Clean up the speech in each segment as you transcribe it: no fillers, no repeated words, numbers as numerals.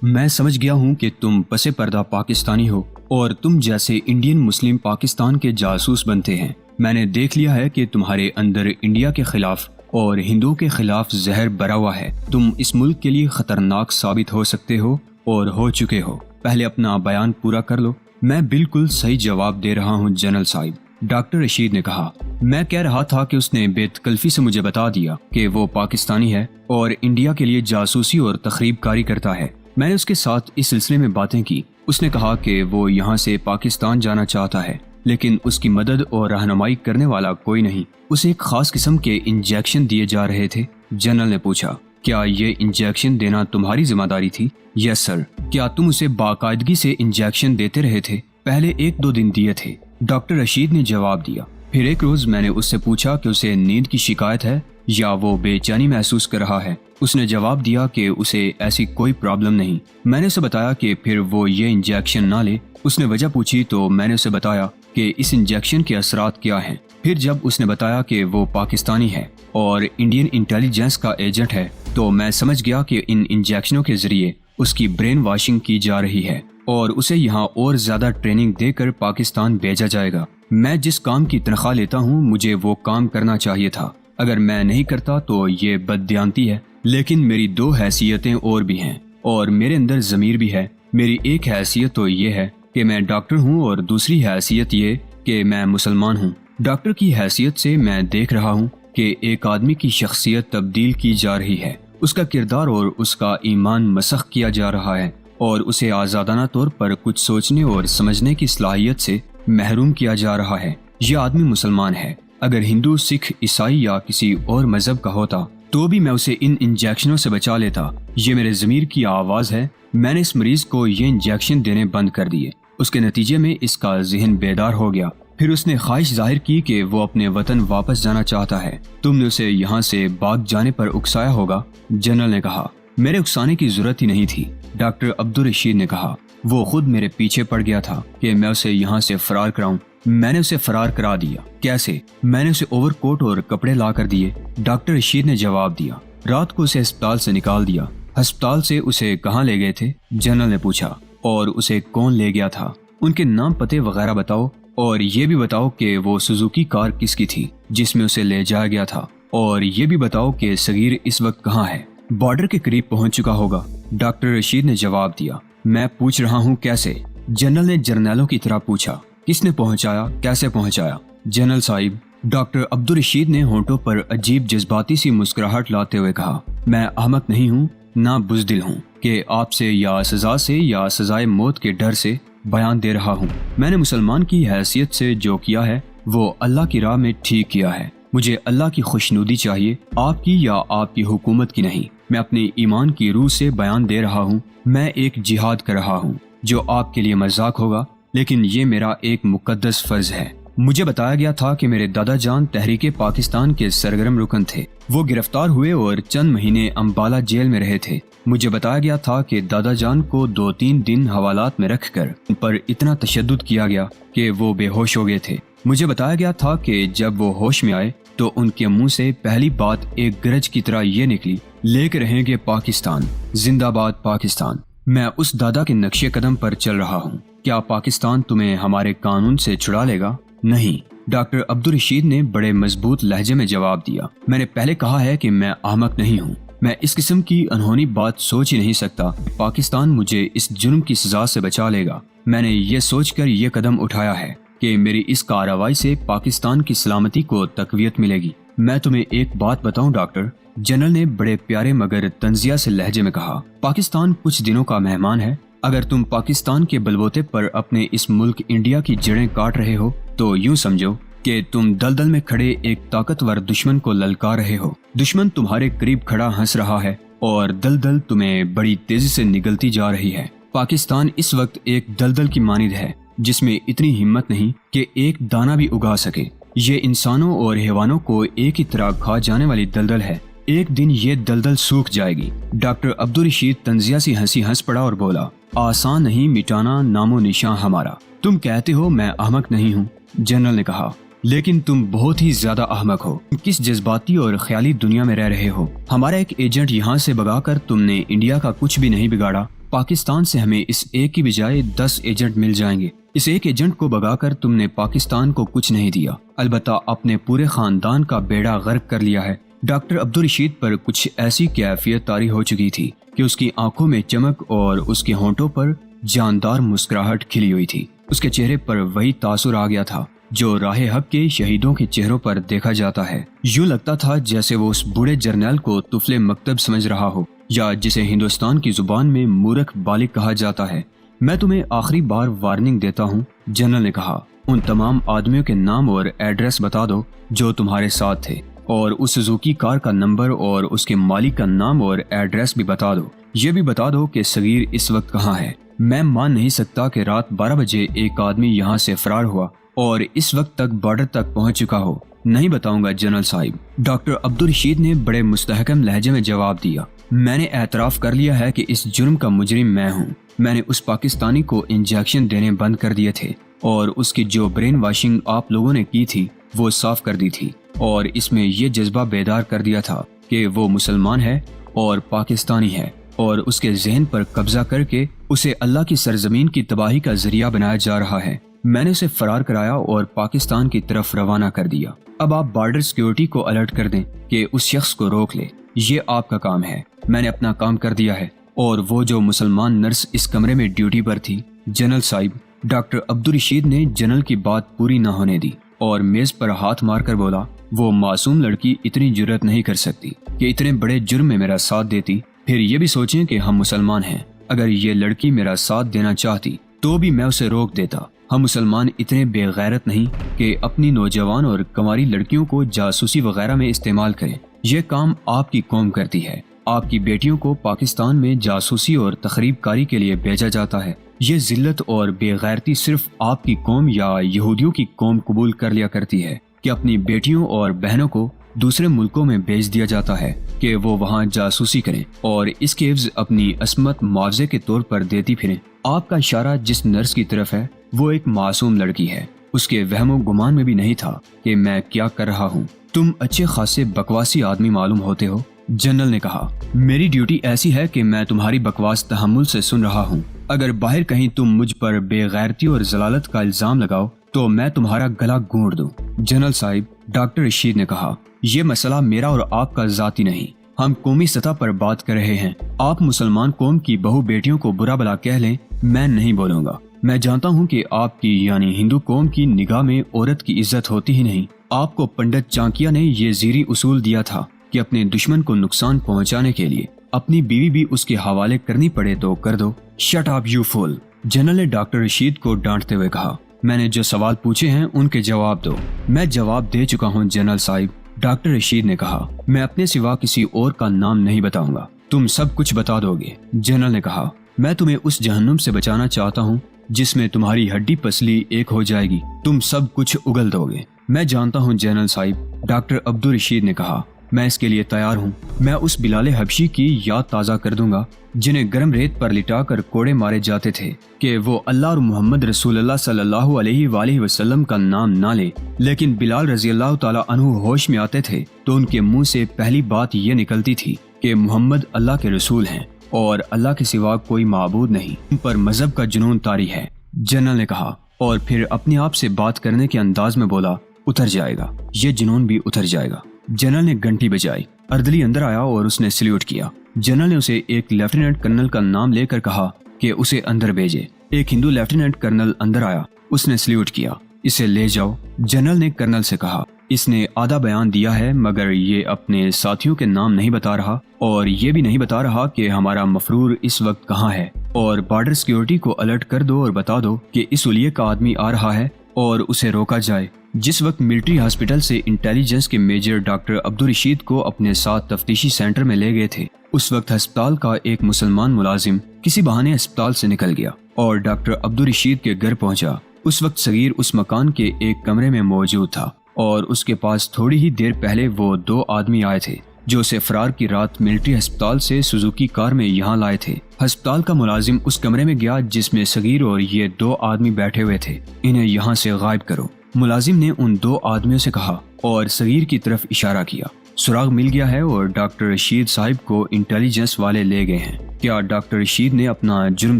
میں سمجھ گیا ہوں کہ تم پس پردہ پاکستانی ہو اور تم جیسے انڈین مسلم پاکستان کے جاسوس بنتے ہیں۔ میں نے دیکھ لیا ہے کہ تمہارے اندر انڈیا کے خلاف اور ہندوؤں کے خلاف زہر بھرا ہوا ہے۔ تم اس ملک کے لیے خطرناک ثابت ہو سکتے ہو اور ہو چکے ہو۔ پہلے اپنا بیان پورا کر لو۔ میں بالکل صحیح جواب دے رہا ہوں جنرل صاحب، ڈاکٹر رشید نے کہا۔ میں کہہ رہا تھا کہ اس نے بے تکلفی سے مجھے بتا دیا کہ وہ پاکستانی ہے اور انڈیا کے لیے جاسوسی اور تخریب کاری کرتا ہے۔ میں نے اس کے ساتھ اس سلسلے میں باتیں کی۔ اس نے کہا کہ وہ یہاں سے پاکستان جانا چاہتا ہے، لیکن اس کی مدد اور رہنمائی کرنے والا کوئی نہیں۔ اسے ایک خاص قسم کے انجیکشن دیے جا رہے تھے۔ جنرل نے پوچھا، کیا یہ انجیکشن دینا تمہاری ذمہ داری تھی؟ یس سر۔ کیا تم اسے باقاعدگی سے انجیکشن دیتے رہے تھے؟ پہلے 1-2 دن دیے تھے، ڈاکٹر رشید نے جواب دیا۔ پھر ایک روز میں نے اس سے پوچھا کہ اسے نیند کی شکایت ہے یا وہ بے چینی محسوس کر رہا ہے۔ اس نے جواب دیا کہ اسے ایسی کوئی پرابلم نہیں۔ میں نے اسے بتایا کہ پھر وہ یہ انجیکشن نہ لے۔ اس نے وجہ پوچھی تو میں نے اسے بتایا کہ اس انجیکشن کے اثرات کیا ہیں۔ پھر جب اس نے بتایا کہ وہ پاکستانی ہے اور انڈین انٹیلیجنس کا ایجنٹ ہے تو میں سمجھ گیا کہ ان انجیکشنوں کے ذریعے اس کی برین واشنگ کی جا رہی ہے اور اسے یہاں اور زیادہ ٹریننگ دے کر پاکستان بھیجا جائے گا۔ میں جس کام کی تنخواہ لیتا ہوں مجھے وہ کام کرنا چاہیے تھا۔ اگر میں نہیں کرتا تو یہ بددیانتی ہے، لیکن میری 2 حیثیتیں اور بھی ہیں اور میرے اندر ضمیر بھی ہے۔ میری ایک حیثیت تو یہ ہے کہ میں ڈاکٹر ہوں اور دوسری حیثیت یہ کہ میں مسلمان ہوں۔ ڈاکٹر کی حیثیت سے میں دیکھ رہا ہوں کہ ایک آدمی کی شخصیت تبدیل کی جا رہی ہے، اس کا کردار اور اس کا ایمان مسخ کیا جا رہا ہے اور اسے آزادانہ طور پر کچھ سوچنے اور سمجھنے کی صلاحیت سے محروم کیا جا رہا ہے۔ یہ آدمی مسلمان ہے۔ اگر ہندو، سکھ، عیسائی یا کسی اور مذہب کا ہوتا تو بھی میں اسے ان انجیکشنوں سے بچا لیتا۔ یہ میرے ضمیر کی آواز ہے۔ میں نے اس مریض کو یہ انجیکشن دینے بند کر دیے۔ اس کے نتیجے میں اس کا ذہن بیدار ہو گیا۔ پھر اس نے خواہش ظاہر کی کہ وہ اپنے وطن واپس جانا چاہتا ہے۔ تم نے اسے یہاں سے بھاگ جانے پر اکسایا ہوگا، جنرل نے کہا۔ میرے اکسانے کی ضرورت ہی نہیں تھی، ڈاکٹر عبدالرشید نے کہا۔ وہ خود میرے پیچھے پڑ گیا تھا کہ میں اسے یہاں سے فرار کراؤں۔ میں نے اسے فرار کرا دیا۔ کیسے؟ میں نے اسے اوور کوٹ اور کپڑے لا کر دیے، ڈاکٹر رشید نے جواب دیا۔ رات کو اسے ہسپتال سے نکال دیا۔ ہسپتال سے اسے کہاں لے گئے تھے؟ جنرل نے پوچھا۔ اور اسے کون لے گیا تھا؟ ان کے نام، پتے وغیرہ بتاؤ، اور یہ بھی بتاؤ کہ وہ سوزوکی کار کس کی تھی جس میں اسے لے جایا گیا تھا، اور یہ بھی بتاؤ کہ صغیر اس وقت کہاں ہے۔ بارڈر کے قریب پہنچ چکا ہوگا، ڈاکٹر رشید نے جواب دیا۔ میں پوچھ رہا ہوں کیسے؟ جنرل نے جرنیلوں کی طرح پوچھا۔ کس نے پہنچایا؟ کیسے پہنچایا؟ جنرل صاحب، ڈاکٹر عبدالرشید نے ہونٹوں پر عجیب جذباتی سی مسکراہٹ لاتے ہوئے کہا، میں احمق نہیں ہوں، نہ بزدل ہوں کہ آپ سے یا سزا سے یا سزائے موت کے ڈر سے بیان دے رہا ہوں۔ میں نے مسلمان کی حیثیت سے جو کیا ہے وہ اللہ کی راہ میں ٹھیک کیا ہے۔ مجھے اللہ کی خوشنودی چاہیے، آپ کی یا آپ کی حکومت کی نہیں۔ میں اپنے ایمان کی روح سے بیان دے رہا ہوں۔ میں ایک جہاد کر رہا ہوں جو آپ کے لیے مذاق ہوگا، لیکن یہ میرا ایک مقدس فرض ہے۔ مجھے بتایا گیا تھا کہ میرے دادا جان تحریک پاکستان کے سرگرم رکن تھے۔ وہ گرفتار ہوئے اور چند مہینے امبالہ جیل میں رہے تھے۔ مجھے بتایا گیا تھا کہ دادا جان کو 2-3 دن حوالات میں رکھ کر ان پر اتنا تشدد کیا گیا کہ وہ بے ہوش ہو گئے تھے۔ مجھے بتایا گیا تھا کہ جب وہ ہوش میں آئے تو ان کے منہ سے پہلی بات ایک گرج کی طرح یہ نکلی، لے کے رہیں گے پاکستان، زندہ باد پاکستان۔ میں اس دادا کے نقش قدم پر چل رہا ہوں۔ کیا پاکستان تمہیں ہمارے قانون سے چھڑا لے گا؟ نہیں، ڈاکٹر عبدالرشید نے بڑے مضبوط لہجے میں جواب دیا۔ میں نے پہلے کہا ہے کہ میں احمق نہیں ہوں۔ میں اس قسم کی انہونی بات سوچ ہی نہیں سکتا۔ پاکستان مجھے اس جرم کی سزا سے بچا لے گا۔ میں نے یہ سوچ کر یہ قدم اٹھایا ہے کہ میری اس کارروائی سے پاکستان کی سلامتی کو تقویت ملے گی۔ میں تمہیں ایک بات بتاؤں ڈاکٹر، جنرل نے بڑے پیارے مگر طنزیہ سے لہجے میں کہا، پاکستان کچھ دنوں کا مہمان ہے۔ اگر تم پاکستان کے بلبوتے پر اپنے اس ملک انڈیا کی جڑیں کاٹ رہے ہو تو یوں سمجھو کہ تم دلدل میں کھڑے ایک طاقتور دشمن کو للکار رہے ہو۔ دشمن تمہارے قریب کھڑا ہنس رہا ہے اور دلدل تمہیں بڑی تیزی سے نگلتی جا رہی ہے۔ پاکستان اس وقت ایک دلدل کی مانند ہے جس میں اتنی ہمت نہیں کہ ایک دانہ بھی اگا سکے۔ یہ انسانوں اور حیوانوں کو ایک ہی طرح کھا جانے والی دلدل ہے۔ ایک دن یہ دلدل سوکھ جائے گی۔ ڈاکٹر عبدالرشید طنزیہ سی ہنسی ہنس پڑا اور بولا، آسان نہیں مٹانا نام و نشاں ہمارا۔ تم کہتے ہو میں احمق نہیں ہوں، جنرل نے کہا، لیکن تم بہت ہی زیادہ احمق ہو۔ کس جذباتی اور خیالی دنیا میں رہ رہے ہو۔ ہمارا ایک ایجنٹ یہاں سے بگا کر تم نے انڈیا کا کچھ بھی نہیں بگاڑا۔ پاکستان سے ہمیں اس ایک کی بجائے 10 ایجنٹ مل جائیں گے۔ اس ایک ایجنٹ کو بگا کر تم نے پاکستان کو کچھ نہیں دیا، البتہ اپنے پورے خاندان کا بیڑا غرق کر لیا ہے۔ ڈاکٹر عبدالرشید پر کچھ ایسی کیفیت طاری ہو چکی تھی کہ اس کی آنکھوں میں چمک اور اس کے ہونٹوں پر جاندار مسکراہٹ کھلی ہوئی تھی۔ اس کے چہرے پر وہی تاثر آ گیا تھا جو راہ حق کے شہیدوں کے چہروں پر دیکھا جاتا ہے۔ یوں لگتا تھا جیسے وہ اس بوڑھے جرنیل کو طفل مکتب سمجھ رہا ہو، یا جسے ہندوستان کی زبان میں مورخ بالغ کہا جاتا ہے۔ میں تمہیں آخری بار وارننگ دیتا ہوں، جنرل نے کہا، ان تمام آدمیوں کے نام اور ایڈریس بتا دو جو تمہارے ساتھ تھے، اور اس سوزوکی کار کا نمبر اور اس کے مالک کا نام اور ایڈریس بھی بتا دو۔ یہ بھی بتا دو کہ صغیر اس وقت کہاں ہے۔ میں مان نہیں سکتا کہ رات 12 بجے ایک آدمی یہاں سے فرار ہوا اور اس وقت تک بارڈر تک پہنچ چکا ہو۔ نہیں بتاؤں گا جنرل صاحب، ڈاکٹر عبدالرشید نے بڑے مستحکم لہجے میں جواب دیا۔ میں نے اعتراف کر لیا ہے کہ اس جرم کا مجرم میں ہوں۔ میں نے اس پاکستانی کو انجیکشن دینے بند کر دیے تھے، اور اس کی جو برین واشنگ آپ لوگوں نے کی تھی وہ صاف کر دی تھی، اور اس میں یہ جذبہ بیدار کر دیا تھا کہ وہ مسلمان ہے اور پاکستانی ہے، اور اس کے ذہن پر قبضہ کر کے اسے اللہ کی سرزمین کی تباہی کا ذریعہ بنایا جا رہا ہے۔ میں نے اسے فرار کرایا اور پاکستان کی طرف روانہ کر دیا۔ اب آپ بارڈر سیکیورٹی کو الرٹ کر دیں کہ اس شخص کو روک لے۔ یہ آپ کا کام ہے۔ میں نے اپنا کام کر دیا ہے۔ اور وہ جو مسلمان نرس اس کمرے میں ڈیوٹی پر تھی، جنرل صاحب، ڈاکٹر عبدالرشید نے جنرل کی بات پوری نہ ہونے دی اور میز پر ہاتھ مار کر بولا، وہ معصوم لڑکی اتنی جرأت نہیں کر سکتی کہ اتنے بڑے جرم میں میرا ساتھ دیتی۔ پھر یہ بھی سوچیں کہ ہم مسلمان ہیں۔ اگر یہ لڑکی میرا ساتھ دینا چاہتی تو بھی میں اسے روک دیتا۔ ہم مسلمان اتنے بے غیرت نہیں کہ اپنی نوجوان اور کنواری لڑکیوں کو جاسوسی وغیرہ میں استعمال کریں۔ یہ کام آپ کی قوم کرتی ہے۔ آپ کی بیٹیوں کو پاکستان میں جاسوسی اور تخریب کاری کے لیے بھیجا جاتا ہے۔ یہ ذلت اور بے غیرتی صرف آپ کی قوم یا یہودیوں کی قوم قبول کر لیا کرتی ہے کہ اپنی بیٹیوں اور بہنوں کو دوسرے ملکوں میں بھیج دیا جاتا ہے کہ وہ وہاں جاسوسی کریں اور اس کے عوض اپنی عصمت معاوضے کے طور پر دیتی پھریں۔ آپ کا اشارہ جس نرس کی طرف ہے وہ ایک معصوم لڑکی ہے۔ اس کے وہم و گمان میں بھی نہیں تھا کہ میں کیا کر رہا ہوں۔ تم اچھے خاصے بکواسی آدمی معلوم ہوتے ہو، جنرل نے کہا۔ میری ڈیوٹی ایسی ہے کہ میں تمہاری بکواس تحمل سے سن رہا ہوں۔ اگر باہر کہیں تم مجھ پر بے غیرتی اور ضلالت کا الزام لگاؤ تو میں تمہارا گلا گھونٹ دوں۔ جنرل صاحب، ڈاکٹر رشید نے کہا، یہ مسئلہ میرا اور آپ کا ذاتی نہیں، ہم قومی سطح پر بات کر رہے ہیں۔ آپ مسلمان قوم کی بہو بیٹیوں کو برا بلا کہہ لیں، میں نہیں بولوں گا۔ میں جانتا ہوں کہ آپ کی یعنی ہندو قوم کی نگاہ میں عورت کی عزت ہوتی ہی نہیں۔ آپ کو پنڈت چانکیہ نے یہ زیریں اصول دیا تھا کہ اپنے دشمن کو نقصان پہنچانے کے لیے اپنی بیوی بھی اس کے حوالے کرنی پڑے تو کر دو۔ Shut up you fool, general نے ڈاکٹر رشید کو ڈانٹتے ہوئے کہا۔ میں نے جو سوال پوچھے ہیں ان کے جواب دو۔ میں جواب دے چکا ہوں جنرل صاحب، ڈاکٹر رشید نے کہا۔ میں اپنے سوا کسی اور کا نام نہیں بتاؤں گا۔ تم سب کچھ بتا دو گے، جنرل نے کہا۔ میں تمہیں اس جہنم سے بچانا چاہتا ہوں جس میں تمہاری ہڈی پسلی ایک ہو جائے گی۔ تم سب کچھ اگل دو گے۔ میں جانتا ہوں جنرل صاحب، ڈاکٹر عبدالرشید نے کہا۔ میں اس کے لیے تیار ہوں۔ میں اس بلال حبشی کی یاد تازہ کر دوں گا جنہیں گرم ریت پر لٹا کر کوڑے مارے جاتے تھے کہ وہ اللہ اور محمد رسول اللہ صلی اللہ علیہ وآلہ وسلم کا نام نہ لے، لیکن بلال رضی اللہ تعالیٰ عنہ ہوش میں آتے تھے تو ان کے منہ سے پہلی بات یہ نکلتی تھی کہ محمد اللہ کے رسول ہیں اور اللہ کے سوا کوئی معبود نہیں۔ ان پر مذہب کا جنون طاری ہے، جنرل نے کہا، اور پھر اپنے آپ سے بات کرنے کے انداز میں بولا، اتر جائے گا، یہ جنون بھی اتر جائے گا۔ جنرل نے گھنٹی بجائی۔ اردلی اندر آیا اور اس نے سلیوٹ کیا۔ جنرل نے اسے ایک لیفٹیننٹ کرنل کا نام لے کر کہا کہ اسے اندر بھیجے۔ ایک ہندو لیفٹیننٹ کرنل اندر آیا، اس نے سلیوٹ کیا۔ اسے لے جاؤ، جنرل نے کرنل سے کہا۔ اس نے آدھا بیان دیا ہے مگر یہ اپنے ساتھیوں کے نام نہیں بتا رہا اور یہ بھی نہیں بتا رہا کہ ہمارا مفرور اس وقت کہاں ہے، اور بارڈر سیکیورٹی کو الرٹ کر دو اور بتا دو کہ اس ولیے کا آدمی آ رہا ہے اور اسے روکا جائے۔ جس وقت ملٹری ہاسپٹل سے انٹیلیجنس کے میجر ڈاکٹر عبدالرشید کو اپنے ساتھ تفتیشی سینٹر میں لے گئے تھے، اس وقت ہسپتال کا ایک مسلمان ملازم کسی بہانے ہسپتال سے نکل گیا اور ڈاکٹر عبدالرشید کے گھر پہنچا۔ اس وقت صغیر اس مکان کے ایک کمرے میں موجود تھا اور اس کے پاس تھوڑی ہی دیر پہلے وہ 2 آدمی آئے تھے جو اسے فرار کی رات ملٹری ہسپتال سے سوزوکی کار میں یہاں لائے تھے۔ ہسپتال کا ملازم اس کمرے میں گیا جس میں صغیر اور یہ 2 آدمی بیٹھے ہوئے تھے۔ انہیں یہاں سے غائب کرو، ملازم نے ان 2 آدمیوں سے کہا اور صغیر کی طرف اشارہ کیا۔ سراغ مل گیا ہے اور ڈاکٹر رشید صاحب کو انٹیلیجنس والے لے گئے ہیں۔ کیا ڈاکٹر رشید نے اپنا جرم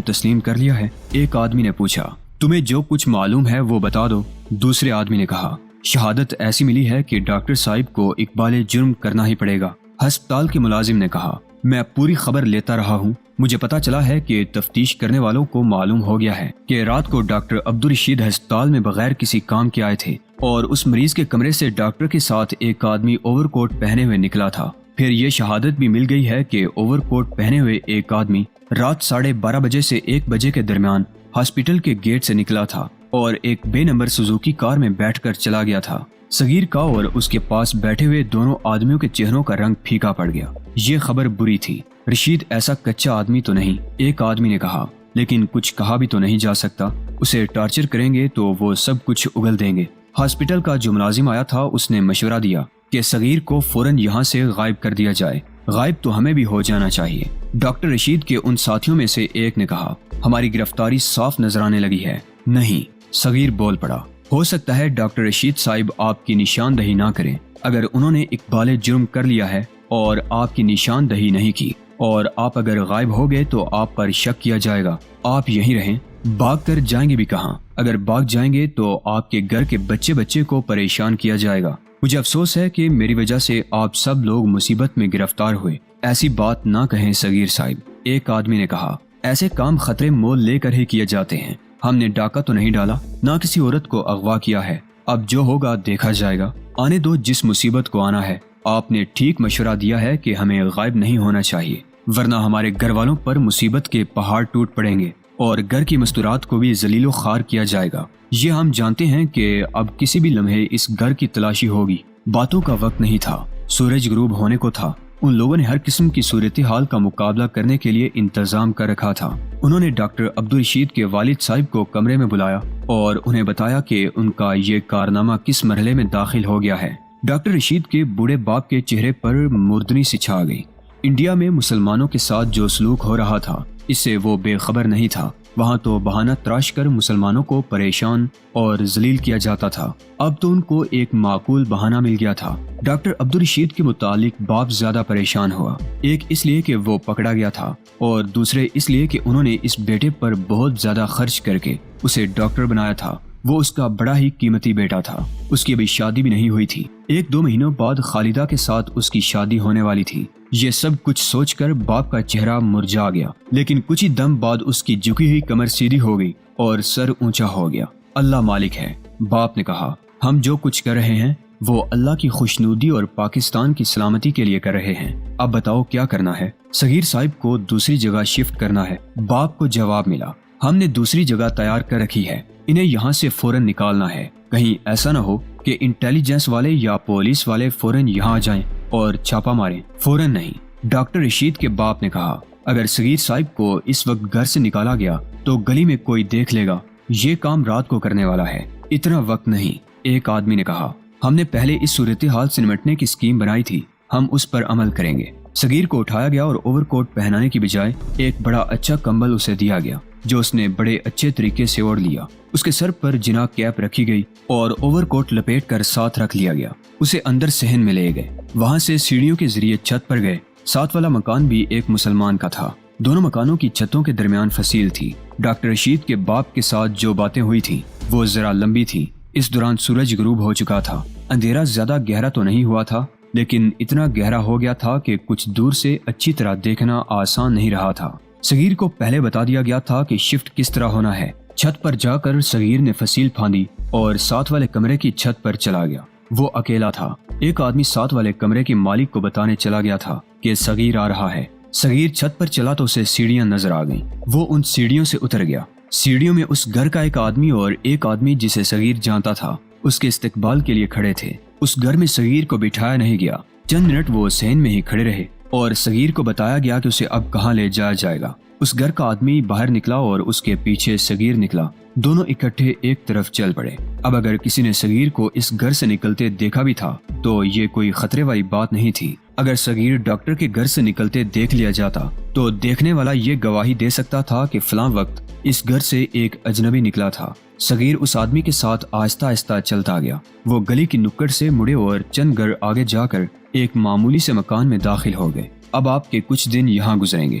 تسلیم کر لیا ہے؟ ایک آدمی نے پوچھا۔ تمہیں جو کچھ معلوم ہے وہ بتا دو، دوسرے آدمی نے کہا۔ شہادت ایسی ملی ہے کہ ڈاکٹر صاحب کو اقبال جرم کرنا ہی پڑے گا، ہسپتال کے ملازم نے کہا۔ میں پوری خبر لیتا رہا ہوں، مجھے پتا چلا ہے کہ تفتیش کرنے والوں کو معلوم ہو گیا ہے کہ رات کو ڈاکٹر عبدالرشید ہسپتال میں بغیر کسی کام کے آئے تھے اور اس مریض کے کمرے سے ڈاکٹر کے ساتھ ایک آدمی اوور کوٹ پہنے ہوئے نکلا تھا۔ پھر یہ شہادت بھی مل گئی ہے کہ اوور کوٹ پہنے ہوئے ایک آدمی رات 12:30 بجے سے 1 بجے کے درمیان ہاسپٹل کے گیٹ سے نکلا تھا اور ایک بے نمبر سوزوکی کار میں بیٹھ کر چلا گیا تھا۔ صغیر کا اور اس کے پاس بیٹھے ہوئے دونوں آدمیوں کے چہروں کا رنگ پھیکا پڑ گیا۔ یہ خبر بری تھی۔ رشید ایسا کچا آدمی تو نہیں، ایک آدمی نے کہا، لیکن کچھ کہا بھی تو نہیں جا سکتا، اسے ٹارچر کریں گے تو وہ سب کچھ اگل دیں گے۔ ہاسپٹل کا جو ملازم آیا تھا اس نے مشورہ دیا کہ صغیر کو فوراً یہاں سے غائب کر دیا جائے، غائب تو ہمیں بھی ہو جانا چاہیے۔ ڈاکٹر رشید کے ان ساتھیوں میں سے ایک نے کہا، ہماری گرفتاری صاف نظر آنے لگی ہے۔ نہیں، صغیر بول پڑا، ہو سکتا ہے ڈاکٹر رشید صاحب آپ کی نشاندہی نہ کریں۔ اگر انہوں نے اقبال جرم کر لیا ہے اور آپ کی نشاندہی نہیں کی اور آپ اگر غائب ہو گئے تو آپ پر شک کیا جائے گا۔ آپ یہیں رہیں، بھاگ کر جائیں گے بھی کہاں؟ اگر بھاگ جائیں گے تو آپ کے گھر کے بچے کو پریشان کیا جائے گا۔ مجھے افسوس ہے کہ میری وجہ سے آپ سب لوگ مصیبت میں گرفتار ہوئے۔ ایسی بات نہ کہیں صغیر صاحب، ایک آدمی نے کہا، ایسے کام خطرے مول لے کر ہی کیے جاتے ہیں۔ ہم نے ڈاکہ تو نہیں ڈالا، نہ کسی عورت کو اغوا کیا ہے۔ اب جو ہوگا دیکھا جائے گا، آنے دو جس مصیبت کو آنا ہے۔ آپ نے ٹھیک مشورہ دیا ہے کہ ہمیں غائب نہیں ہونا چاہیے، ورنہ ہمارے گھر والوں پر مصیبت کے پہاڑ ٹوٹ پڑیں گے اور گھر کی مستورات کو بھی ذلیل و خوار کیا جائے گا۔ یہ ہم جانتے ہیں کہ اب کسی بھی لمحے اس گھر کی تلاشی ہوگی۔ باتوں کا وقت نہیں تھا، سورج غروب ہونے کو تھا۔ ان لوگوں نے ہر قسم کی صورتحال کا مقابلہ کرنے کے لیے انتظام کر رکھا تھا۔ انہوں نے ڈاکٹر عبدالرشید کے والد صاحب کو کمرے میں بلایا اور انہیں بتایا کہ ان کا یہ کارنامہ کس مرحلے میں داخل ہو گیا ہے۔ ڈاکٹر رشید کے بوڑھے باپ کے چہرے پر مردنی سی چھا گئی۔ انڈیا میں مسلمانوں کے ساتھ جو سلوک ہو رہا تھا اس سے وہ بے خبر نہیں تھا۔ وہاں تو بہانہ تراش کر مسلمانوں کو پریشان اور ذلیل کیا جاتا تھا۔ اب تو ان کو ایک معقول بہانہ مل گیا تھا۔ ڈاکٹر عبدالرشید کے متعلق باپ زیادہ پریشان ہوا، ایک اس لیے کہ وہ پکڑا گیا تھا اور دوسرے اس لیے کہ انہوں نے اس بیٹے پر بہت زیادہ خرچ کر کے اسے ڈاکٹر بنایا تھا۔ وہ اس کا بڑا ہی قیمتی بیٹا تھا۔ اس کی ابھی شادی بھی نہیں ہوئی تھی، 1-2 مہینوں بعد خالدہ کے ساتھ اس کی شادی ہونے والی تھی۔ یہ سب کچھ سوچ کر باپ کا چہرہ مرجھا گیا، لیکن کچھ ہی دم بعد اس کی جھکی ہوئی کمر سیدھی ہو گئی اور سر اونچا ہو گیا۔ اللہ مالک ہے، باپ نے کہا، ہم جو کچھ کر رہے ہیں وہ اللہ کی خوشنودی اور پاکستان کی سلامتی کے لیے کر رہے ہیں۔ اب بتاؤ کیا کرنا ہے؟ صغیر صاحب کو دوسری جگہ شفٹ کرنا ہے۔ باپ کو جواب ملا، ہم نے دوسری جگہ تیار کر رکھی ہے، انہیں یہاں سے فوراً نکالنا ہے۔ کہیں ایسا نہ ہو کہ انٹیلیجنس والے یا پولیس والے فوراً یہاں آ جائیں اور چھاپا ماریں۔ فوراً نہیں، ڈاکٹر رشید کے باپ نے کہا، اگر صغیر صاحب کو اس وقت گھر سے نکالا گیا تو گلی میں کوئی دیکھ لے گا۔ یہ کام رات کو کرنے والا ہے، اتنا وقت نہیں۔ ایک آدمی نے کہا، ہم نے پہلے اس صورتحال سے نمٹنے کی اسکیم بنائی تھی، ہم اس پر عمل کریں گے۔ صغیر کو اٹھایا گیا اور اوور کوٹ پہنانے کی بجائے ایک بڑا اچھا کمبل اسے دیا گیا جو اس نے بڑے اچھے طریقے سے اوڑھ لیا۔ اس کے سر پر جناح کیپ رکھی گئی اور اوور کوٹ لپیٹ کر ساتھ رکھ لیا گیا۔ اسے اندر صحن میں لے گئے، وہاں سے سیڑھیوں کے ذریعے چھت پر گئے۔ ساتھ والا مکان بھی ایک مسلمان کا تھا۔ دونوں مکانوں کی چھتوں کے درمیان فصیل تھی۔ ڈاکٹر رشید کے باپ کے ساتھ جو باتیں ہوئی تھیں وہ ذرا لمبی تھی۔ اس دوران سورج غروب ہو چکا تھا۔ اندھیرا زیادہ گہرا تو نہیں ہوا تھا، لیکن اتنا گہرا ہو گیا تھا کہ کچھ دور سے اچھی طرح دیکھنا آسان نہیں رہا تھا۔ صغیر کو پہلے بتا دیا گیا تھا کہ شفٹ کس طرح ہونا ہے۔ چھت پر جا کر صغیر نے فصیل پھاندی اور ساتھ والے کمرے کی چھت پر چلا گیا۔ وہ اکیلا تھا۔ ایک آدمی ساتھ والے کمرے کے مالک کو بتانے چلا گیا تھا کہ صغیر آ رہا ہے۔ صغیر چھت پر چلا تو اسے سیڑھیاں نظر آ گئیں۔ وہ ان سیڑھیوں سے اتر گیا۔ سیڑھیوں میں اس گھر کا ایک آدمی اور ایک آدمی جسے صغیر جانتا تھا اس کے استقبال کے لیے کھڑے تھے۔ اس گھر میں صغیر کو بٹھایا نہیں گیا۔ چند منٹ وہ صحن میں ہی کھڑے رہے اور صغیر کو بتایا گیا کہ اسے اب کہاں لے جایا جائے گا۔ اس گھر کا آدمی باہر نکلا اور اس کے پیچھے صغیر نکلا۔ دونوں اکٹھے ایک طرف چل پڑے۔ اب اگر کسی نے صغیر کو اس گھر سے نکلتے دیکھا بھی تھا تو یہ کوئی خطرے والی بات نہیں تھی۔ اگر صغیر ڈاکٹر کے گھر سے نکلتے دیکھ لیا جاتا تو دیکھنے والا یہ گواہی دے سکتا تھا کہ فلاں وقت اس گھر سے ایک اجنبی نکلا تھا۔ صغیر اس آدمی کے ساتھ آہستہ آہستہ چلتا گیا۔ وہ گلی کی نکڑ سے مڑے اور چند گھر آگے جا کر ایک معمولی سے مکان میں داخل ہو گئے۔ اب آپ کے کچھ دن یہاں گزریں گے۔